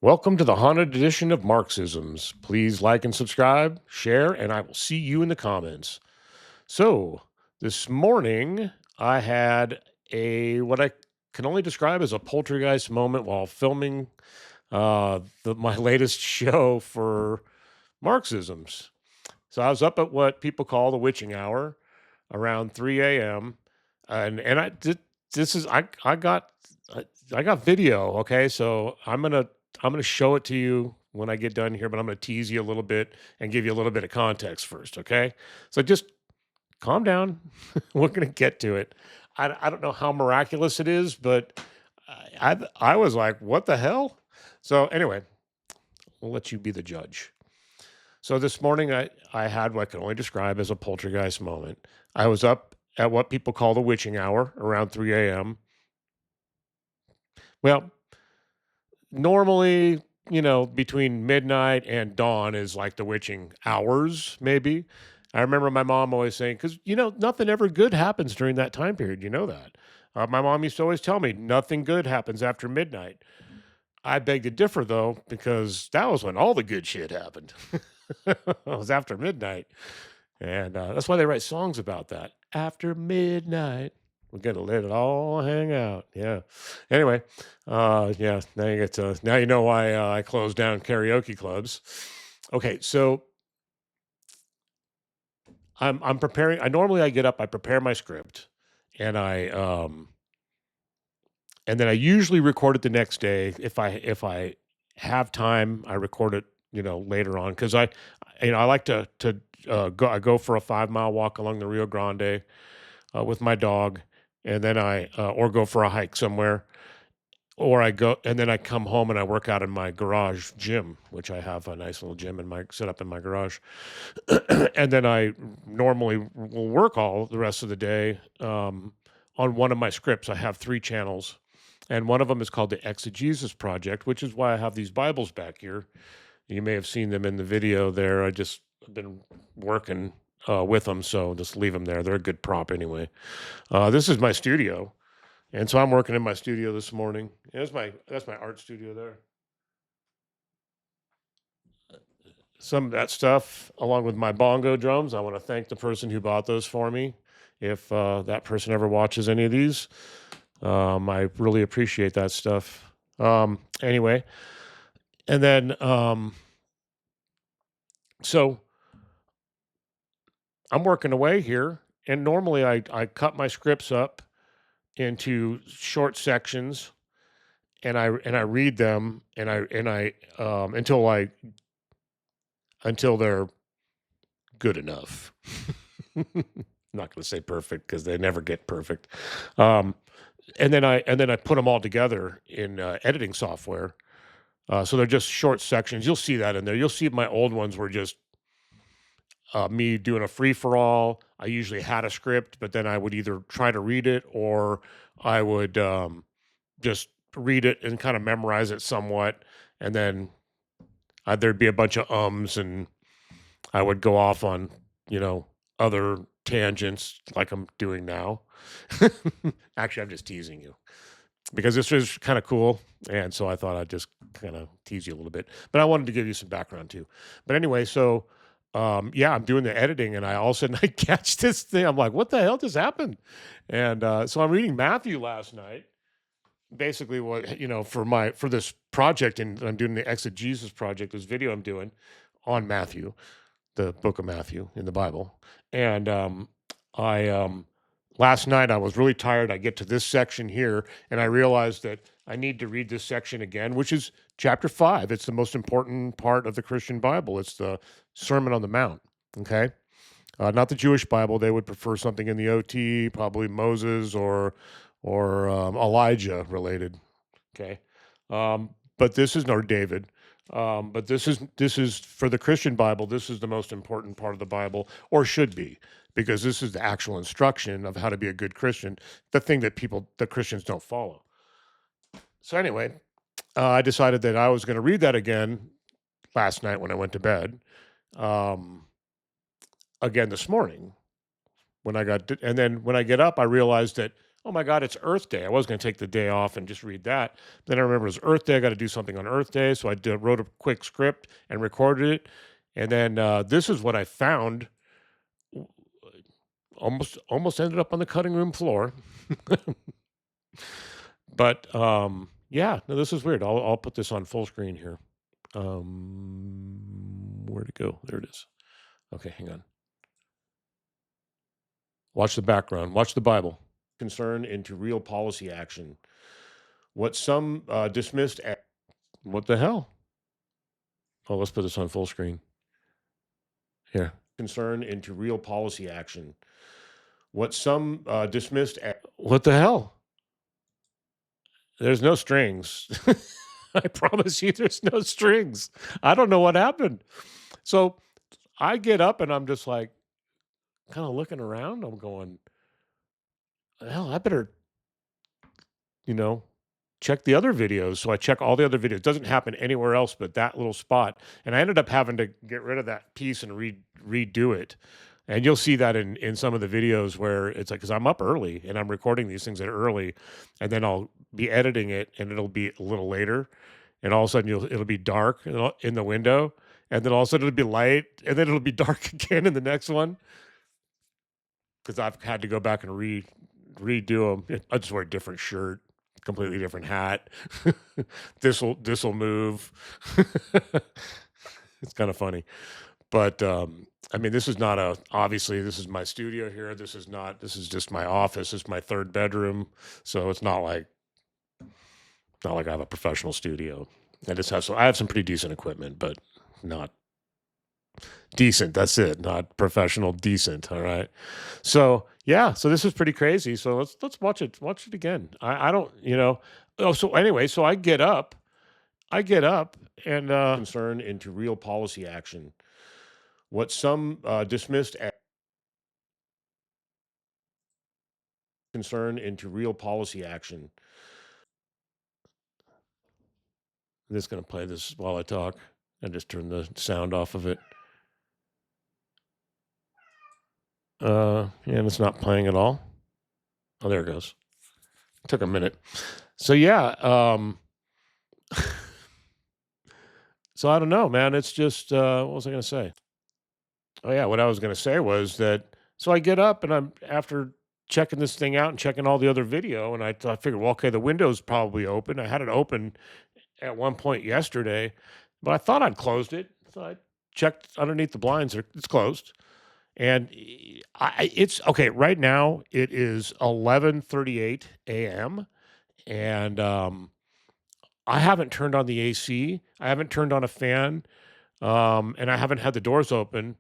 Welcome to the haunted edition of Marxisms. Please like and subscribe, share, and I will see you in the comments. So, this morning I had a what I can only describe as a poltergeist moment while filming my latest show for Marxisms. So I was up at what people call the witching hour around 3 a.m. and I did this is I got video, okay? So I'm gonna show it to you when I get done here, but I'm gonna tease you a little bit and give you a little bit of context first, okay? So just calm down. We're gonna get to it. I don't know how miraculous it is, but I was like, what the hell? So anyway, we'll let you be the judge. So this morning I had what I can only describe as a poltergeist moment. I was up at what people call the witching hour around 3 a.m. Well, normally, between midnight and dawn is like the witching hours, maybe. I remember my mom always saying, because, nothing ever good happens during that time period. You know that. My mom used to always tell me nothing good happens after midnight. I beg to differ, though, because that was when all the good shit happened. It was after midnight. And that's why they write songs about that. After midnight, we're gonna let it all hang out. Yeah. Anyway, yeah. Now you know why I closed down karaoke clubs. Okay, so I'm preparing. I get up, I prepare my script, and and then I usually record it the next day. If I have time, I record it, later on because I like I go for a 5 mile walk along the Rio Grande with my dog, and then or go for a hike somewhere, or I go and then I come home and I work out in my garage gym, which I have a nice little gym in my set up in my garage, and then I normally will work all the rest of the day on one of my scripts. I have 3 channels, and one of them is called the Exegesis Project, which is why I have these Bibles back here. You may have seen them in the video there. I've been working with them, so just leave them there. They're a good prop anyway. This is my studio, and so I'm working in my studio this morning. That's my art studio there. Some of that stuff, along with my bongo drums. I want to thank the person who bought those for me. If that person ever watches any of these, I really appreciate that stuff. Anyway, and then so I'm working away here, and normally I cut my scripts up into short sections, and I read them, and until they're good enough. I'm not going to say perfect because they never get perfect. Um, and then I put them all together in editing software. So they're just short sections. You'll see that in there. You'll see my old ones were just me doing a free for all. I usually had a script, but then I would either try to read it or I would just read it and kind of memorize it somewhat, and then there'd be a bunch of ums, and I would go off on you know other tangents like I'm doing now. Actually, I'm just teasing you because this was kind of cool, and so I thought I'd just kind of tease you a little bit. But I wanted to give you some background too. But anyway, so yeah, I'm doing the editing, and I all of a sudden I catch this thing. I'm like, what the hell just happened? And so I'm reading Matthew last night. Basically, what for this project, and I'm doing the Exegesis Project, this video I'm doing on Matthew, the book of Matthew in the Bible. And I last night I was really tired. I get to this section here, and I realized that I need to read this section again, which is chapter 5. It's the most important part of the Christian Bible. It's the Sermon on the Mount. Okay. Not the Jewish Bible. They would prefer something in the OT, probably Moses or Elijah related. Okay, but this is nor David. But this is for the Christian Bible. This is the most important part of the Bible, or should be, because this is the actual instruction of how to be a good Christian. The thing that the Christians don't follow. So anyway, I decided that I was going to read that again last night when I went to bed. Um, Again this morning and then when I get up, I realized that oh my God, it's Earth Day. I was going to take the day off and just read that. Then I remember it was Earth Day. I got to do something on Earth Day. So wrote a quick script and recorded it. And then this is what I found. Almost ended up on the cutting room floor. But yeah, no, this is weird. I'll put this on full screen here. Where'd it go? There it is. Okay, hang on. Watch the background. Watch the Bible. Concern into real policy action. What some dismissed as what the hell? Oh, let's put this on full screen. Here. Concern into real policy action. What some dismissed as what the hell? There's no strings. I promise you, there's no strings. I don't know what happened. So I get up and I'm just like kind of looking around. I'm going, hell, I better, you know, check the other videos. So I check all the other videos. It doesn't happen anywhere else but that little spot. And I ended up having to get rid of that piece and redo it. And you'll see that in some of the videos where it's like, because I'm up early and I'm recording these things at early, and then I'll be editing it and it'll be a little later, and all of a sudden it'll be dark in the window, and then all of a sudden it'll be light, and then it'll be dark again in the next one because I've had to go back and redo them. I just wear a different shirt, completely different hat. This'll move. It's kind of funny, but I mean, this is not obviously this is my studio here. This is just my office. It's my third bedroom, so it's not like I have a professional studio. I have some pretty decent equipment, but not decent. That's it. Not professional, decent. All right. So yeah, so this is pretty crazy. So let's watch it again. I don't, oh, so anyway, so I get up and concern into real policy action. What some dismissed as concern into real policy action. I'm just going to play this while I talk. I just turn the sound off of it. And it's not playing at all. Oh, there it goes. It took a minute. So yeah, so I don't know, man. It's just what was I going to say? Oh yeah, what I was going to say was that so I get up and I'm after checking this thing out and checking all the other video, and I figured, well, okay, the window's probably open. I had it open at one point yesterday, but I thought I'd closed it. So I checked underneath the blinds; it's closed. And it's okay. Right now it is 11:38 a.m. and I haven't turned on the AC. I haven't turned on a fan, and I haven't had the doors open.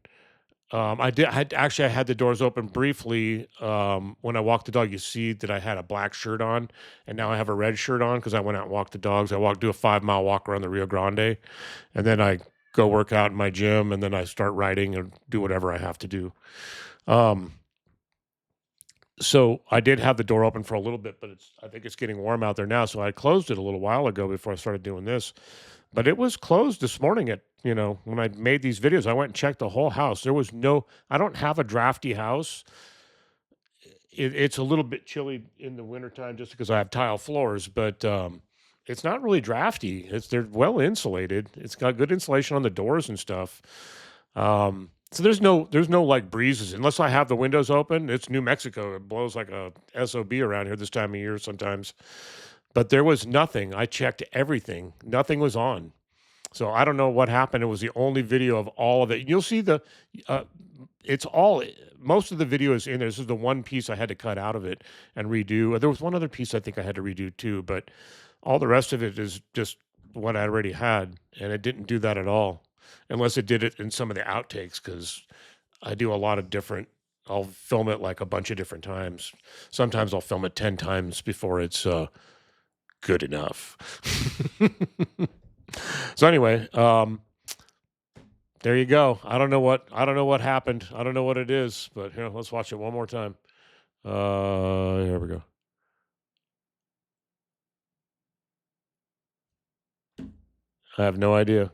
I had the doors open briefly when I walked the dog. You see that I had a black shirt on, and now I have a red shirt on because I went out and walked the dogs. Do a 5 mile walk around the Rio Grande, and then I go work out in my gym, and then I start writing and do whatever I have to do. Um, so I did have the door open for a little bit, but I think it's getting warm out there now. So I closed it a little while ago before I started doing this. But it was closed this morning when I made these videos. I went and checked the whole house. I don't have a drafty house. It's a little bit chilly in the wintertime just because I have tile floors, but it's not really drafty. They're well insulated. It's got good insulation on the doors and stuff. So there's no like breezes unless I have the windows open. It's New Mexico. It blows like a SOB around here this time of year sometimes. But there was nothing. I checked everything. Nothing was on. So I don't know what happened. It was the only video of all of it. You'll see uh, it's all, most of the video is in there. This is the one piece I had to cut out of it and redo. There was one other piece I think I had to redo too, but all the rest of it is just what I already had. And it didn't do that at all, unless it did it in some of the outtakes, because I do a lot of different, I'll film it like a bunch of different times. Sometimes I'll film it 10 times before it's good enough. So anyway, there you go. I don't know what happened. I don't know what it is, but here, let's watch it one more time. Here we go. I have no idea.